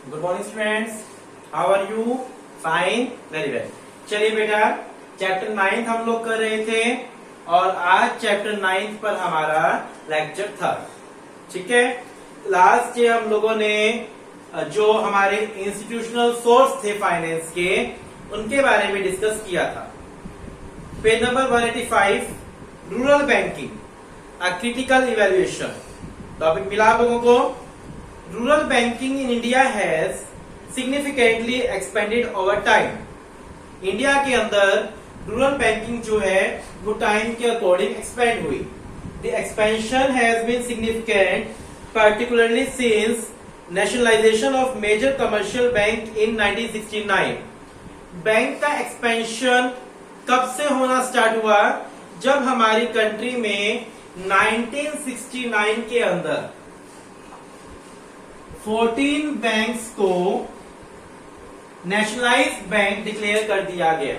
Good morning students, how are you? Fine, very well. चलिए बेटा, chapter 9 हम लोग कर रहे थे और आज चैप्टर 9 पर हमारा लेक्चर था। ठीक है, लास्ट ये हम लोगों ने जो हमारे इंस्टीट्यूशनल सोर्स थे फाइनेंस के, उनके बारे में डिस्कस किया था। Page number 185, rural banking, a critical evaluation. Topic मिला आप लोगों को। Rural banking in India has significantly expanded over time. India के अंदर रूरल बैंकिंग जो है वो टाइम के अकॉर्डिंग एक्सपेंड हुई। The expansion has been significant particularly since nationalization of major commercial bank in 1969। Bank का एक्सपेंशन कब से होना स्टार्ट हुआ? जब हमारी कंट्री में 1969 के अंदर 14 बैंक्स को नेशनलाइज्ड बैंक डिक्लेयर कर दिया गया।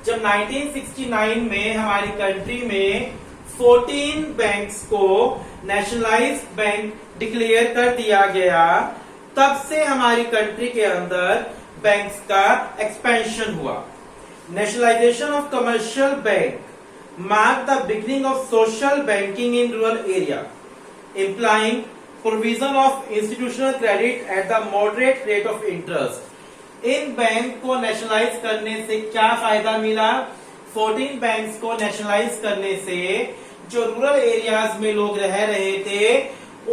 जब 1969 में हमारी कंट्री में 14 बैंक्स को नेशनलाइज्ड बैंक डिक्लेयर कर दिया गया, तब से हमारी कंट्री के अंदर बैंक्स का एक्सपेंशन हुआ। Nationalisation of commercial bank mark the beginning of social banking in rural area, implying provision of institutional credit at the moderate rate of interest। In bank को नेशनलाइज करने से क्या फायदा मिला? 14 बैंक्स को नेशनलाइज करने से जो रूरल एरियाज में लोग रह रहे थे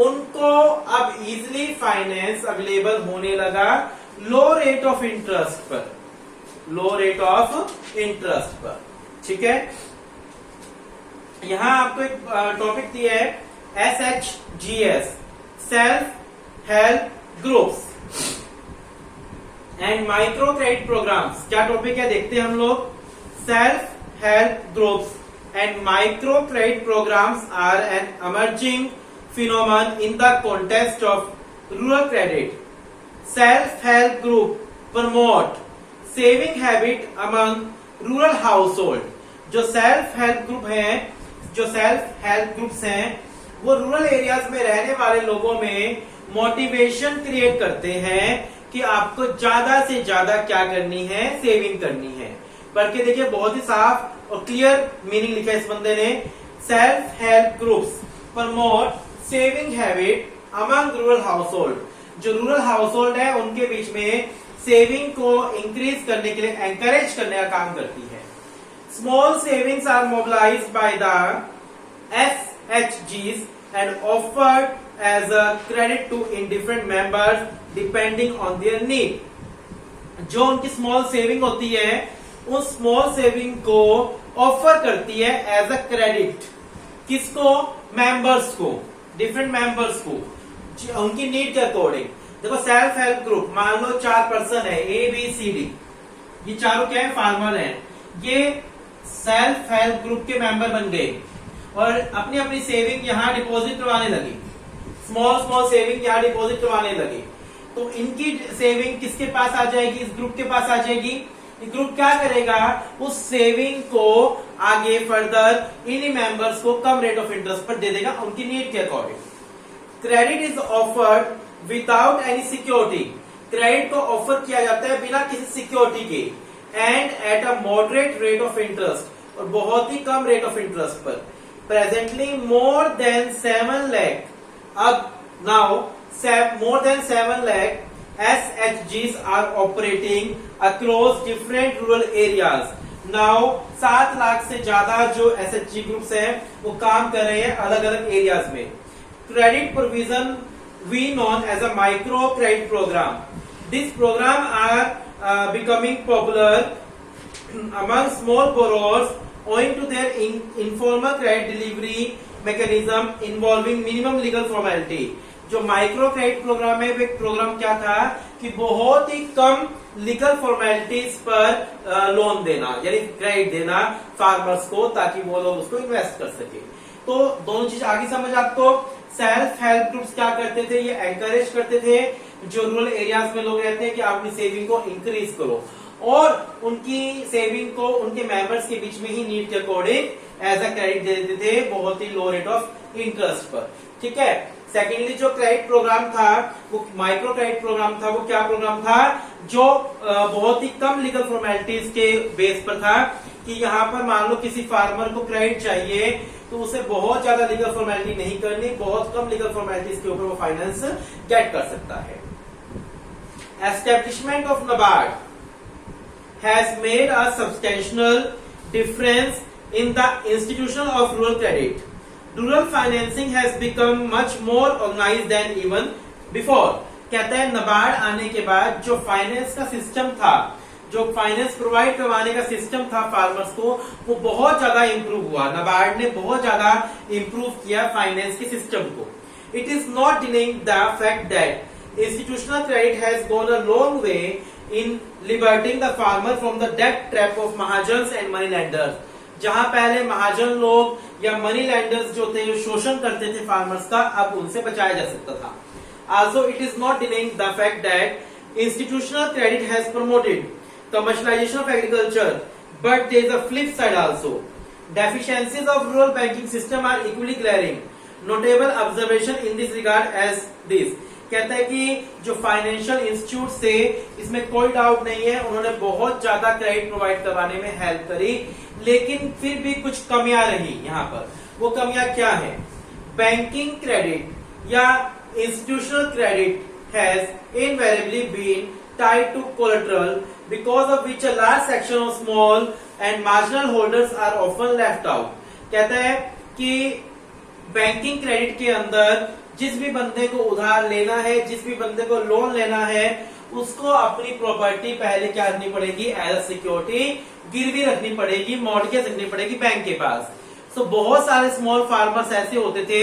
उनको अब इजिली फाइनेंस अवेलेबल होने लगा लो रेट ऑफ इंटरेस्ट पर, लो रेट ऑफ इंटरेस्ट पर। ठीक है, यहां आपको एक टॉपिक दिया है SHGS, self help groups and micro credit programmes. क्या टॉपिक है देखते हैं हम लोग। Self help groups and micro credit programmes are an emerging phenomenon in the context of rural credit। Self help group promote saving habit among rural household। जो self help group हैं, जो self help groups हैं, वो rural areas में रहने वाले लोगों में मोटिवेशन क्रिएट करते हैं कि आपको ज्यादा से ज्यादा क्या करनी है, सेविंग करनी है। पढ़ के देखिए, बहुत ही साफ और क्लियर मीनिंग लिखा है इस बंदे ने। Self help groups promote saving habit among rural household. जो रूरल हाउसहोल्ड है उनके बीच में सेविंग को इंक्रीज करने के लिए एनकरेज करने का काम करती है। Small savings are mobilised by the SHGs and offered as a credit to indifferent members depending on their need। जो उनकी स्मॉल सेविंग होती है, उस स्मॉल सेविंग को ऑफर करती है एज अ क्रेडिट। किसको? मेंबर्स को, डिफरेंट मेंबर्स को, उनकी नीड के अकॉर्डिंग। देखो, सेल्फ हेल्प ग्रुप, मान लो 4 पर्सन है, ABCD, ये चारों क्या है? फार्मर हैं। ये सेल्फ हेल्प ग्रुप के मेंबर बन गए और अपनी अपनी सेविंग यहाँ डिपॉजिट करवाने लगी। स्मॉल स्मॉल सेविंग यहाँ डिपॉजिट करवाने लगी। तो इनकी सेविंग किसके पास आ जाएगी? इस ग्रुप के पास आ जाएगी। ये ग्रुप क्या करेगा? उस सेविंग को आगे फर्दर इन्हीं मेंबर्स को कम रेट ऑफ इंटरेस्ट पर दे देगा, उनकी नीड के according. Credit is offered without any security. Credit को ऑफर किया जाता है बिना किसी सिक्योरिटी के and at a moderate rate of interest, और बहुत ही कम रेट ऑफ इंटरेस्ट पर। प्रेजेंटली मोर देन 7 लाख, अब now more than 7 lakh SHGs are operating across different rural areas। Now 7 lakh से ज्यादा जो SHG ग्रुप्स हैं वो काम कर रहे हैं अलग अलग एरियाज में। Credit provision we known as a micro credit program। This program are becoming popular among small borrowers owing to their informal credit delivery mechanism involving minimum legal formality। जो माइक्रो क्रेडिट प्रोग्राम है, वो एक programme क्या था कि बहुत ही कम legal formalities पर loan देना, यानी क्रेडिट देना फार्मर्स को, ताकि वो लोग उसको इन्वेस्ट कर सके। तो दोनों चीज आगे समझ आपको। सेल्फ हेल्प ग्रुप्स क्या करते थे? ये एनकरेज करते थे जो रूरल एरियाज में लोग रहते हैं कि आप अपनी सेविंग को इंक्रीज करो, और उनकी सेविंग को उनके मेंबर्स के बीच में ही नीड के अकॉर्डिंग एज अ क्रेडिट दे देते थे, बहुत ही लो रेट ऑफ इंटरेस्ट पर। ठीक है, सेकेंडली जो क्रेडिट प्रोग्राम था वो माइक्रो क्रेडिट प्रोग्राम था। वो क्या प्रोग्राम था? जो बहुत ही कम लीगल फॉर्मेलिटीज के बेस पर था कि यहाँ पर मान लो किसी फार्मर को क्रेडिट चाहिए तो उसे बहुत ज्यादा लीगल फॉर्मेलिटी नहीं करनी, बहुत कम लीगल फॉर्मेलिटीज के ऊपर वो फाइनेंस गेट कर सकता है। Establishment of NABARD has made a substantial difference in the institution of rural credit. Rural financing has become much more organized than even before. कहता है नाबार्ड आने के बाद जो फाइनेंस का सिस्टम था, जो फाइनेंस प्रोवाइड करवाने का सिस्टम था फार्मर्स को, वो बहुत ज्यादा इंप्रूव हुआ। नाबार्ड ने बहुत ज्यादा इंप्रूव किया फाइनेंस के सिस्टम को। It is not denying the fact that institutional credit has gone a long way in liberating the farmer from the debt trap of mahajans and money lenders. जहां पहले महाजन लोग या मनी लेंडर्स जो थे, जो शोषण करते थे फार्मर्स का, अब उनसे बचाया जा सकता था। Also it is not denying the fact that institutional credit has promoted commercialisation of agriculture, but there is a flip side also. Deficiencies of rural banking system are equally glaring. Notable observation in this regard as this. कहता है कि जो financial institute थे, इसमें कोई doubt नहीं है, उन्होंने बहुत ज्यादा क्रेडिट प्रोवाइड करवाने में हेल्प करी, लेकिन फिर भी कुछ कमियां रही यहाँ पर। वो कमियां क्या है? बैंकिंग क्रेडिट या institutional credit has invariably been tied to collateral because of which a large section of small and marginal holders are often left out. कहता है कि बैंकिंग क्रेडिट के अंदर जिस भी बंदे को उधार लेना है, जिस भी बंदे को लोन लेना है, उसको अपनी प्रॉपर्टी पहले क्या रखनी पड़ेगी? एज अ सिक्योरिटी गिरवी रखनी पड़ेगी, मॉर्गेज रखनी पड़ेगी बैंक के पास। सो बहुत सारे स्मॉल फार्मर्स ऐसे होते थे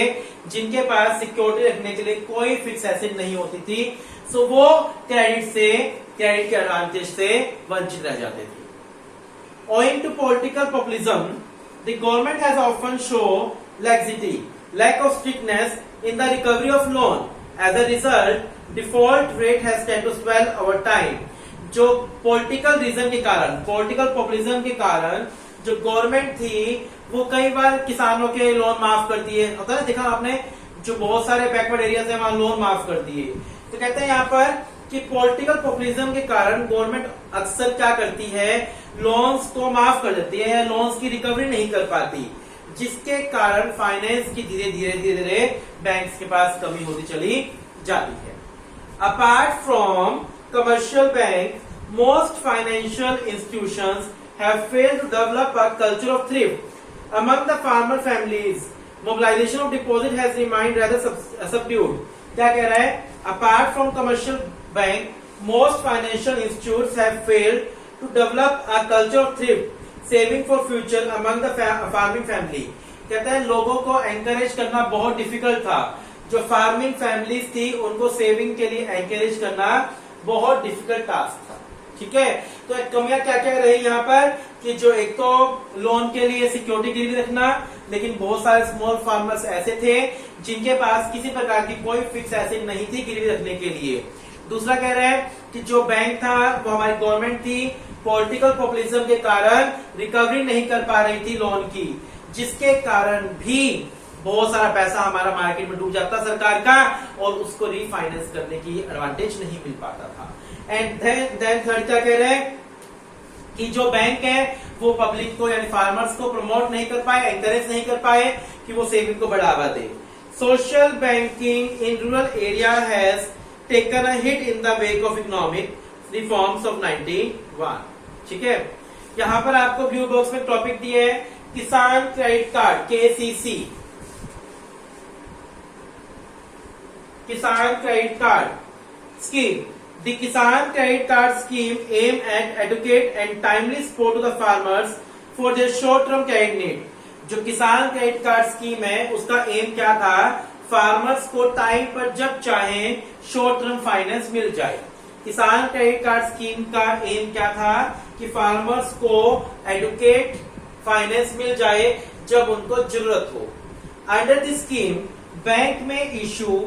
जिनके पास सिक्योरिटी रखने के लिए कोई फिक्स एसेट नहीं होती थी, सो वो क्रेडिट के एडवांटेज से वंचित रह जाते थे। Owing to political populism, the government has often shown laxity, lack of strictness in the recovery of loan. As a result, default rate has tend to swell over time. जो political reason के कारण, political populism के कारण जो government थी वो कई बार किसानों के लोन माफ कर दिए। होता है देखा आपने, जो बहुत सारे बैकवर्ड एरियाज है वहां लोन माफ कर दिए। तो कहते हैं यहाँ पर कि पॉलिटिकल पॉपुलिज्म के कारण गवर्नमेंट अक्सर क्या करती है? लोन्स को माफ कर देती है या लोन्स की रिकवरी नहीं कर पाती, जिसके कारण फाइनेंस की धीरे धीरे बैंक्स के पास कमी होती चली जाती है। Apart from commercial bank, most financial institutions have failed to develop a culture of thrift among the farmer families. Mobilization of deposit has remained rather subdued. क्या कह रहा है? Apart from commercial bank, most financial institutes have failed to develop a culture of thrift, saving for future among the farming family. कहता है लोगों को encourage करना बहुत डिफिकल्ट था। जो फार्मिंग फैमिलीज थी उनको सेविंग के लिए एनकरेज करना बहुत डिफिकल्ट टास्क था। ठीक है, तो कमियां क्या क्या रही यहाँ पर कि जो एक तो लोन के लिए सिक्योरिटी गिरवी रखना, लेकिन बहुत सारे स्मॉल फार्मर्स ऐसे थे जिनके पास किसी प्रकार की कोई फिक्स एसेट नहीं थी गिरवी रखने के लिए। दूसरा कह रहे हैं कि जो बैंक था वो हमारी गवर्नमेंट थी, पॉलिटिकल पॉपुलिज्म के कारण रिकवरी नहीं कर पा रही थी लोन की, जिसके कारण भी बहुत सारा पैसा हमारा मार्केट में डूब जाता सरकार का और उसको रीफाइनेंस करने की एडवांटेज नहीं मिल पाता था। एंड देन थर्ड क्या कह रहे हैं कि जो बैंक है वो पब्लिक को यानी फार्मर्स को प्रमोट नहीं कर पाए, एनकरेज नहीं कर पाए कि वो सेविंग को बढ़ावा दे। Social banking in rural area has taken a hit in the wake of economic reforms of 91। ठीक है, यहाँ पर आपको ब्लू बॉक्स में टॉपिक दिए है किसान credit card KCC, Kisan Credit Card Scheme. The Kisan Credit Card Scheme aim at educate and timely support to the farmers for their short-term credit need. जो किसान क्रेडिट कार्ड स्कीम है उसका M क्या था? Farmers को time पर जब चाहे शॉर्ट टर्म फाइनेंस मिल जाए। किसान क्रेडिट कार्ड स्कीम का एम क्या था कि फार्मर्स को एडुकेट फाइनेंस मिल जाए जब उनको जरूरत हो। अंडर दिस स्कीम बैंक में issue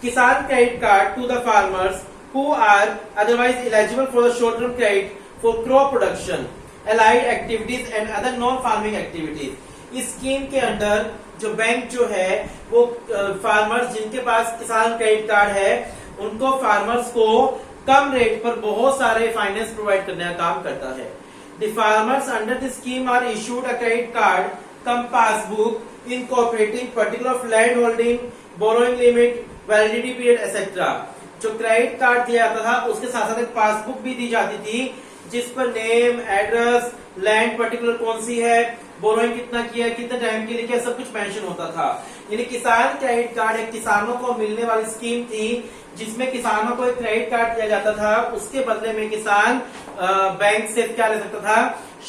Kisan credit card to the farmers who are otherwise eligible for the short-term credit for crop production, allied activities and other non-farming activities. इस scheme के अंदर जो बैंक जो है वो फार्मर्स जिनके पास किसान क्रेडिट कार्ड है उनको फार्मर्स को कम रेट पर बहुत सारे फाइनेंस प्रोवाइड करने का काम करता है। The farmers under the scheme are issued a credit card cum passbook incorporating particular of land holding borrowing limit validity period etcetera. जो क्रेडिट कार्ड दिया जाता था उसके साथ साथ एक पासबुक भी दी जाती थी जिस पर नेम एड्रेस लैंड पर्टिकुलर कौन सी है बोरोइंग कितना किया कितने टाइम के लिए किया सब कुछ मेंशन होता था। यानी किसान क्रेडिट कार्ड एक किसानों को मिलने वाली स्कीम थी जिसमें किसानों को एक क्रेडिट कार्ड दिया जाता था, उसके बदले में किसान बैंक से क्या ले सकता था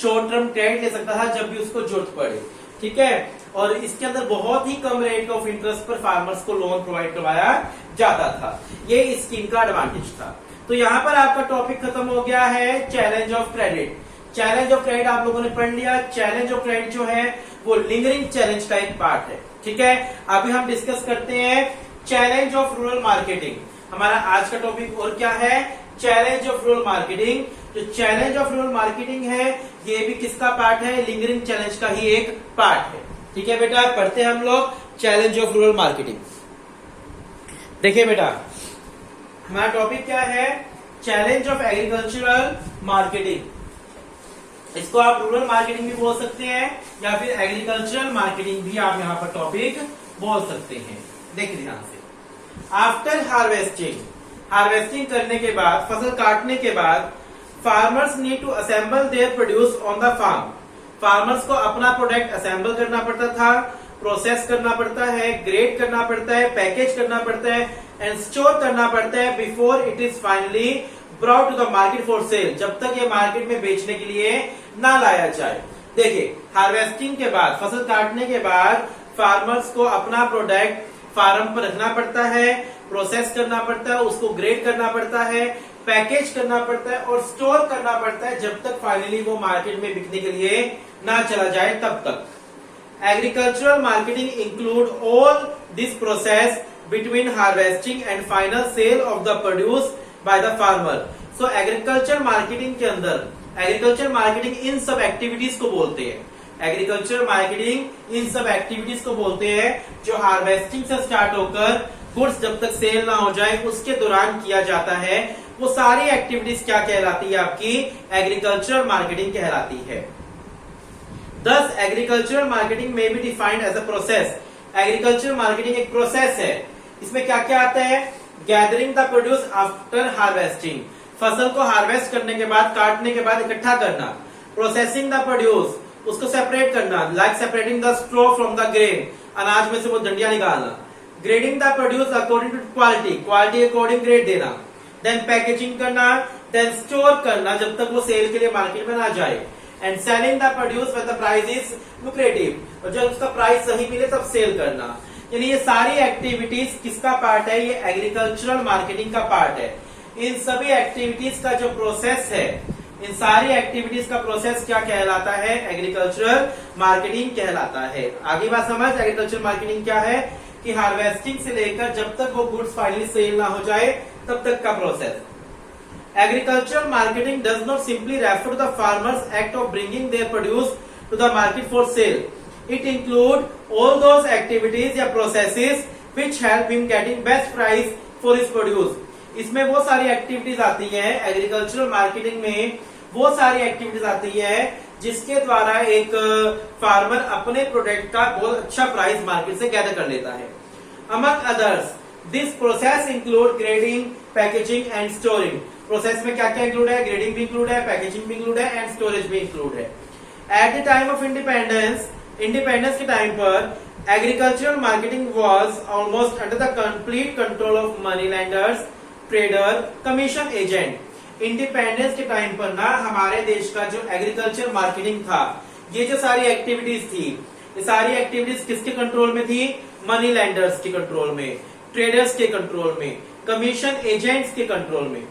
शॉर्ट टर्म क्रेडिट ले सकता था जब भी उसको जरूरत पड़े। ठीक है, और इसके अंदर बहुत ही कम रेट ऑफ इंटरेस्ट पर फार्मर्स को लोन प्रोवाइड करवाया जाता था। ये इस स्कीम का एडवांटेज था। तो यहाँ पर आपका टॉपिक खत्म हो गया है challenge of credit. Challenge of credit आप लोगों ने पढ़ लिया। चैलेंज ऑफ क्रेडिट जो है वो लिंगरिंग चैलेंज का एक पार्ट है। ठीक है, अभी हम डिस्कस करते हैं चैलेंज ऑफ रूरल मार्केटिंग। हमारा आज का टॉपिक और क्या है, चैलेंज ऑफ रूरल मार्केटिंग। जो चैलेंज ऑफ रूरल मार्केटिंग है ये भी किसका पार्ट है, लिंगरिंग चैलेंज का ही एक पार्ट है। ठीक है बेटा, पढ़ते हैं हम लोग चैलेंज ऑफ रूरल मार्केटिंग। देखिए बेटा, हमारा टॉपिक क्या है, चैलेंज ऑफ एग्रीकल्चरल मार्केटिंग। इसको आप रूरल मार्केटिंग भी बोल सकते हैं या फिर एग्रीकल्चरल मार्केटिंग भी आप यहाँ पर टॉपिक बोल सकते हैं। देखिए ध्यान से, आफ्टर हार्वेस्टिंग करने के बाद, फसल काटने के बाद, farmers need to assemble their produce on the farm. Farmers को अपना प्रोडक्ट असेंबल करना पड़ता था, प्रोसेस करना पड़ता है, ग्रेड करना पड़ता है, पैकेज करना पड़ता है एंड स्टोर करना पड़ता है before it is finally brought to the market for sale, जब तक ये मार्केट में बेचने के लिए ना लाया जाए। देखिए, हार्वेस्टिंग के बाद, फसल काटने के बाद फार्मर्स को अपना प्रोडक्ट फार्म पर रखना पड़ता है, प्रोसेस करना पड़ता है, उसको ग्रेड करना पड़ता है, पैकेज करना पड़ता है और स्टोर करना पड़ता है जब तक फाइनली वो मार्केट में बिकने के लिए ना चला जाए तब तक। Agricultural marketing include all this process between harvesting and final sale of the produce by the farmer. So agriculture marketing के अंदर, एग्रीकल्चर मार्केटिंग इन सब एक्टिविटीज को बोलते हैं। एग्रीकल्चर मार्केटिंग इन सब एक्टिविटीज को बोलते हैं जो हार्वेस्टिंग से स्टार्ट होकर गुड्स जब तक सेल ना हो जाए उसके दौरान किया जाता है। वो सारी एक्टिविटीज क्या कहलाती है, आपकी एग्रीकल्चरल मार्केटिंग कहलाती है। Thus agricultural marketing may be defined as a process. Agricultural marketing एक प्रोसेस है। इसमें क्या क्या आता है, gathering the produce after harvesting, फसल को हार्वेस्ट करने के बाद, काटने के बाद इकट्ठा करना। प्रोसेसिंग द प्रोड्यूस, उसको सेपरेट करना, like separating the straw from the grain, अनाज में से वो डंडियां निकालना। Grading the produce according to quality, quality according grade देना। देन पैकेजिंग करना, देन स्टोर करना जब तक वो सेल के लिए मार्केट में ना जाए। And selling the produce when the price is lucrative, और जब उसका प्राइस सही मिले तब सेल करना। यानी ये सारी एक्टिविटीज किसका पार्ट है, ये एग्रीकल्चरल मार्केटिंग का पार्ट है। इन सभी एक्टिविटीज का जो प्रोसेस है, इन सारी एक्टिविटीज का प्रोसेस क्या कहलाता है, एग्रीकल्चरल मार्केटिंग कहलाता है। आगे बात समझ, एग्रीकल्चरल मार्केटिंग क्या है कि हार्वेस्टिंग से लेकर जब तक वो गुड्स फाइनली सेल ना हो जाए तब तक का process. Agricultural marketing does not simply refer to the farmers act of bringing their produce to the market for sale. It include all those activities या processes which help him getting best price for his produce. इसमें वो सारी activities आती है, agricultural marketing में वो सारी activities आती है जिसके द्वारा एक फार्मर अपने प्रोडक्ट का बहुत अच्छा प्राइस मार्केट से गैदर कर लेता है। Among others this process include grading, packaging and storing. Process में क्या क्या इंक्लूड है, ग्रेडिंग भी इंक्लूड है, पैकेजिंग भी इंक्लूड है एंड स्टोरेज भी इंक्लूड है। At the time of independence के टाइम पर agricultural marketing was almost under the complete control of money landers, trader, commission agent. Independence के टाइम पर ना हमारे देश का जो एग्रीकल्चर मार्केटिंग था, ये जो सारी एक्टिविटीज थी, ये सारी एक्टिविटीज किसके कंट्रोल में थी, मनी लैंडर्स के कंट्रोल में, ट्रेडर्स के कंट्रोल में, कमीशन एजेंट्स के कंट्रोल में।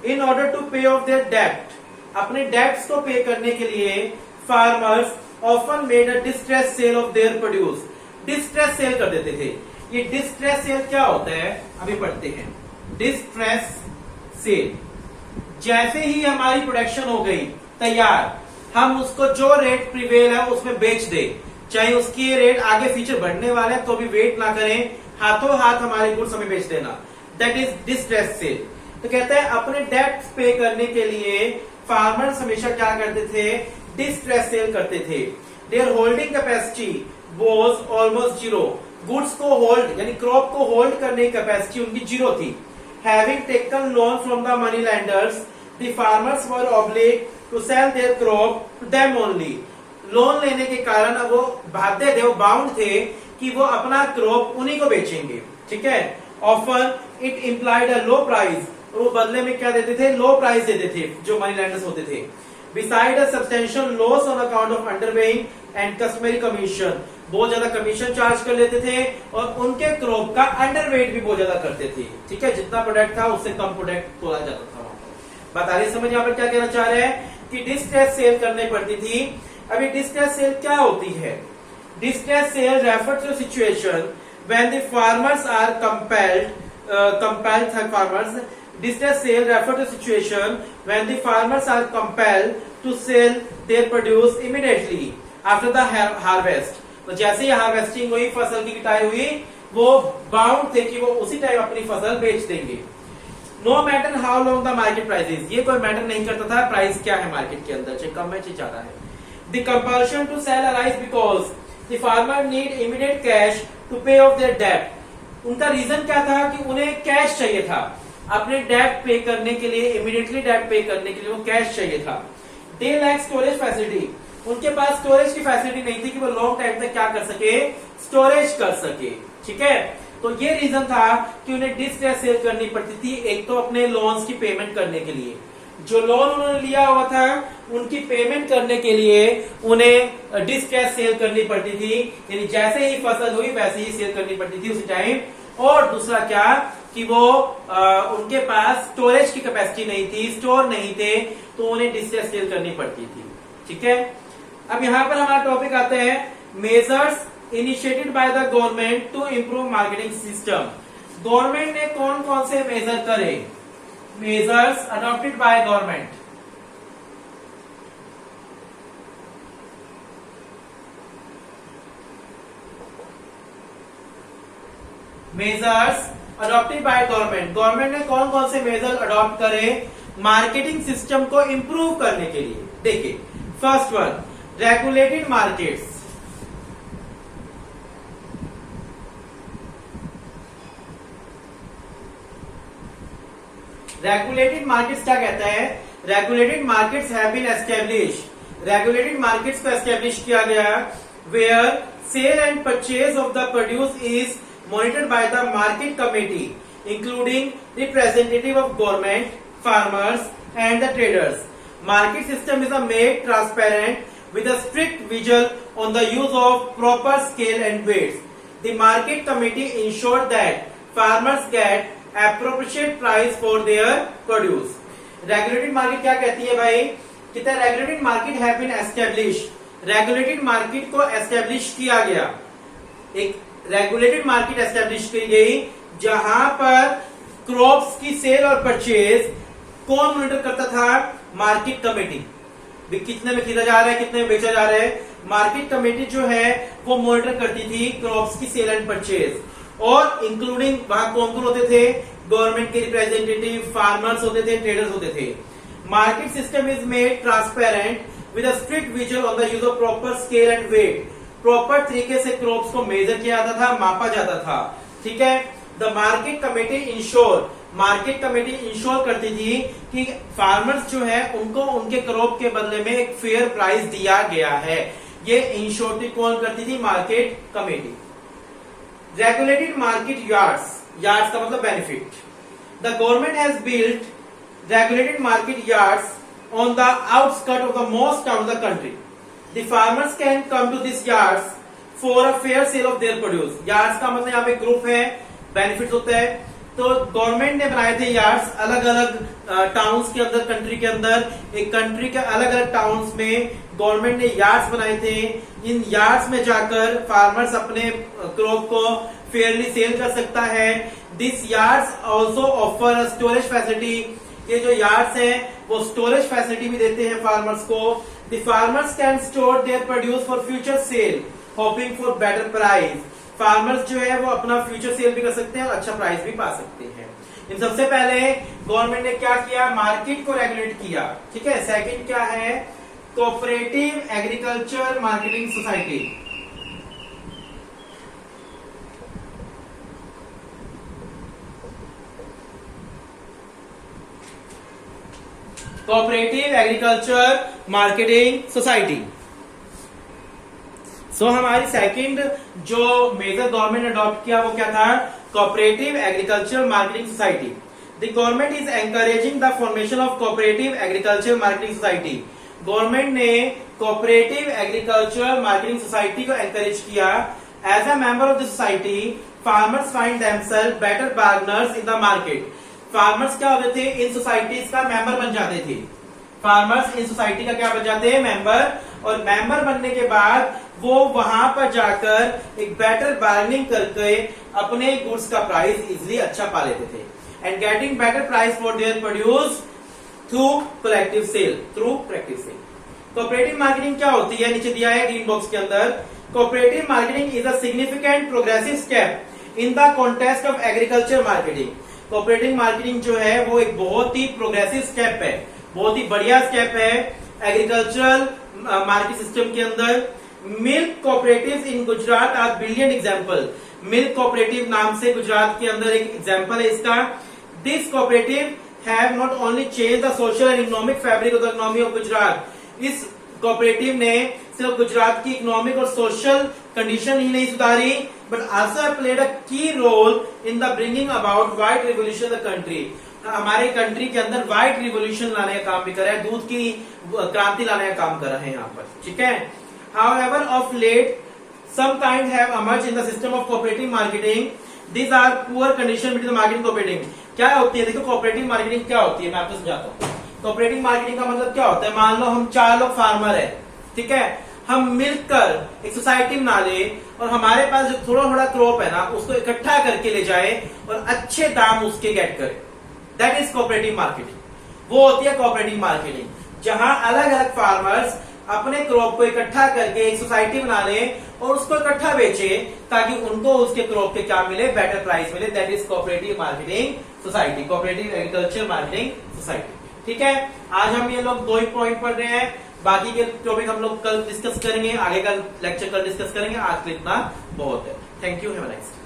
In order to pay off their डेब्ट, अपने डेब्ट्स को पे करने के लिए farmers often made a distress cell of their produce. Distress cell कर देते थे। ये डिस्ट्रेस सेल क्या होता है, अभी पढ़ते हैं। डिस्ट्रेस सेल, जैसे ही हमारी प्रोडक्शन हो गई तैयार, हम उसको जो रेट प्रिवेल है उसमें बेच दे, चाहे उसकी रेट आगे फ्यूचर बढ़ने वाले तो भी वेट ना करें, हाथों हाथ हमारे गुड्स हमें बेच देना, दैट इज डिस्ट्रेस सेल। तो कहते हैं अपने डेब्ट पे करने के लिए फार्मर्स हमेशा क्या करते थे, डिस्ट्रेस सेल करते थे। Their holding capacity was almost zero, goods को होल्ड यानी क्रॉप को होल्ड करने की कैपेसिटी उनकी जीरो थी। Having taken loan from the money lenders, the farmers were obliged to sell their crop to them only. Loan लेने के कारण वो बाध्य थे, वो बाउंड थे कि वो अपना क्रॉप उन्हीं को बेचेंगे, ठीक है। Offer it implied a low price, वो बदले में क्या देते थे, लो प्राइस देते थे जो मनी लैंडर्स होते थे। Beside a substantial loss on account of underweighing and customary commission, बहुत ज्यादा कमीशन चार्ज कर लेते थे और उनके क्रॉप का अंडरवेट भी बहुत ज्यादा करते थे, ठीक है। जितना प्रोडक्ट था उससे कम प्रोडक्ट तोला जाता था वहां पर। बताइए समझ यहाँ पर क्या कहना चाह रहे हैं कि डिस्ट्रेस सेल करनी पड़ती थी। अभी डिस्ट्रेस सेल क्या होती है, distress sale refer to situation when the farmers are compelled farmers, distress sale refer to situation when the farmers are compelled to sell their produce immediately after the harvest। तो जैसे ही harvesting हुई, फसल की कटाई हुई, वो बाउंड थे कि वो उसी टाइम अपनी फसल बेच देंगे। No matter how long the market prices, ये कोई मैटर नहीं करता था प्राइस क्या है मार्केट के अंदर, चाहे कम है चाहे ज्यादा है। The compulsion to sell arise because the farmer need immediate cash to pay off their डेब्ट। उनका रीजन क्या था कि उन्हें कैश चाहिए था अपने डेब्ट पे करने के लिए, इमीडिएटली डेब्ट पे करने के लिए वो कैश चाहिए था। दे लैक स्टोरेज फैसिलिटी, उनके पास स्टोरेज की फैसिलिटी नहीं थी कि वो लॉन्ग टाइम तक क्या कर सके, स्टोरेज कर सके, ठीक है। तो ये रीजन था कि उन्हें डिस्ट्रेस सेल करनी पड़ती थी। एक तो अपने लोन्स की पेमेंट करने के लिए, जो लोन उन्होंने लिया हुआ था उनकी पेमेंट करने के लिए उन्हें डिस्ट्रेस सेल करनी पड़ती थी, यानी जैसे ही फसल हुई वैसे ही सेल करनी पड़ती थी उसी टाइम। और दूसरा क्या कि वो उनके पास स्टोरेज की कैपेसिटी नहीं थी, स्टोर नहीं थे, तो उन्हें डिस्ट्रेस सेल करनी पड़ती थी, ठीक है। अब यहाँ पर हमारा टॉपिक आता है measures initiated by the government to improve marketing system. Government ने कौन कौन से मेजर करे, measures adopted by government. Measures adopted by government, government ने कौन कौन से मेजर अडॉप्ट करे मार्केटिंग सिस्टम को इंप्रूव करने के लिए। देखिए first one, regulated markets. Regulated markets क्या कहता है, regulated markets have been establish, regulated markets को एस्टेब्लिश किया गया where sale and purchase of the produce is monitored by the market committee including representative of government, farmers and the traders. Market system is made transparent with a strict vigil on the use of proper scale and weights. The market committee ensure that farmers get appropriate price for their produce. Regulated market क्या कहती है भाई, कितना regulated market have been established, regulated market को establish किया गया, एक regulated market establish की गई जहां पर क्रॉप्स की सेल और परचेज कौन मॉनिटर करता था, मार्केट कमेटी। कितने में खरीदा जा रहा है, कितने में बेचा जा रहा है, मार्केट कमेटी जो है वो मॉनिटर करती थी क्रॉप्स की सेल एंड परचेज। और इंक्लूडिंग वहां कौन कौन होते थे, गवर्नमेंट के रिप्रेजेंटेटिव, फार्मर्स होते थे, ट्रेडर्स होते थे। Market system is made transparent with a strict visual on the use of proper scale and weight, proper तरीके से क्रॉप्स को मेजर किया जाता था, मापा जाता था, ठीक है। The market committee ensure, market committee ensure करती थी कि फार्मर्स जो है उनको उनके क्रॉप के बदले में एक फेयर प्राइस दिया गया है, ये इंश्योरिटी कौन करती थी, market committee. Regulated market yards, yards का मतलब benefit. The government has built regulated market yards on the outskirt of the most town of the country. The farmers can come to these yards for a fair sale of their produce. Yards का मतलब यहाँ पे group है, benefits होता है। तो government ने बनाए थे यार्ड्स अलग अलग टाउन्स के अंदर, कंट्री के अंदर, एक कंट्री के अलग अलग टाउन्स में गवर्नमेंट ने यार्ड्स बनाए थे। इन यार्ड्स में जाकर फार्मर्स अपने क्रॉप को फेयरली सेल कर सकता है। This yards also offer storage facility, ये जो यार्ड्स हैं वो स्टोरेज फैसिलिटी भी देते हैं फार्मर्स को। The farmers can store their produce for future sale, hoping for better price. Farmers जो है वो अपना फ्यूचर सेल भी कर सकते हैं और अच्छा प्राइस भी पा सकते हैं। इन सबसे पहले गवर्नमेंट ने क्या किया, मार्केट को रेगुलेट किया, ठीक है। सेकंड क्या है, cooperative agriculture marketing society. Cooperative agriculture marketing society. So हमारी सेकंड जो मेजर गवर्नमेंट ने अडॉप्ट किया वो क्या था, cooperative agriculture marketing society. The government is encouraging the formation of cooperative agriculture marketing society. Government ने कोऑपरेटिव एग्रीकल्चर मार्केटिंग सोसाइटी को encourage किया। As a member of the society farmers find themselves better bargainers in the market. Farmers क्या होते थे, इन societies का member बन जाते थे। फार्मर्स इन सोसाइटी का क्या बन जाते हैं, मेंबर। और मेंबर बनने के बाद वो वहां पर जाकर एक बेटर बार्गेनिंग करके अपने गुड्स का प्राइस इजिली अच्छा पा लेते थे। And getting better price for their produce through collective sale, through collective sale. Cooperative marketing क्या होती है, नीचे दिया है ग्रीन बॉक्स के अंदर। Cooperative marketing is a significant progressive step in the context of agriculture marketing. Cooperative marketing जो है वो एक बहुत ही प्रोग्रेसिव स्टेप है, बहुत ही बढ़िया स्टेप है एग्रीकल्चरल मार्केट सिस्टम के अंदर। Milk cooperatives in Gujarat are brilliant example. Milk cooperative नाम से गुजरात के अंदर एक एग्जांपल है इसका। This cooperative have not only change the social and economic fabric of the economy of Gujarat. इस कोऑपरेटिव ने सिर्फ गुजरात की इकोनॉमिक और सोशल कंडीशन ही नहीं सुधारी, but also played a key role in the bringing about white revolution the country. हमारे country के अंदर व्हाइट रिवोल्यूशन लाने का काम भी कर रहा है, दूध की क्रांति लाने का काम कर रहे हैं यहाँ पर, ठीक है। However, of late, some kinds have emerged in the system of cooperative marketing. These are poor condition between the marketing cooperating. क्या होती है, देखो कोऑपरेटिव मार्केटिंग क्या होती है, मैं आपको समझाता हूँ। कोऑपरेटिव मार्केटिंग का मतलब क्या होता है, मान लो हम 4 लोग फार्मर है, ठीक है। हम मिलकर एक सोसाइटी बना ले और हमारे पास जो थोड़ा थोड़ा क्रॉप है ना उसको इकट्ठा करके ले जाए और अच्छे दाम उसके गेट करे। That is cooperative marketing. वो होती है कोऑपरेटिव मार्केटिंग, जहां अलग अलग फार्मर्स अपने क्रॉप को इकट्ठा करके एक सोसाइटी बना ले और उसको इकट्ठा बेचे ताकि उनको उसके क्रॉप के क्या मिले, बेटर प्राइस मिले। That is cooperative marketing society, cooperative agriculture marketing society, ठीक है। आज हम ये लोग 2 ही पॉइंट पढ़ रहे हैं, बाकी के टॉपिक हम लोग कल डिस्कस करेंगे, आगे का लेक्चर कल डिस्कस करेंगे। आज के लिए इतना बहुत है। Thank you, have a nice day.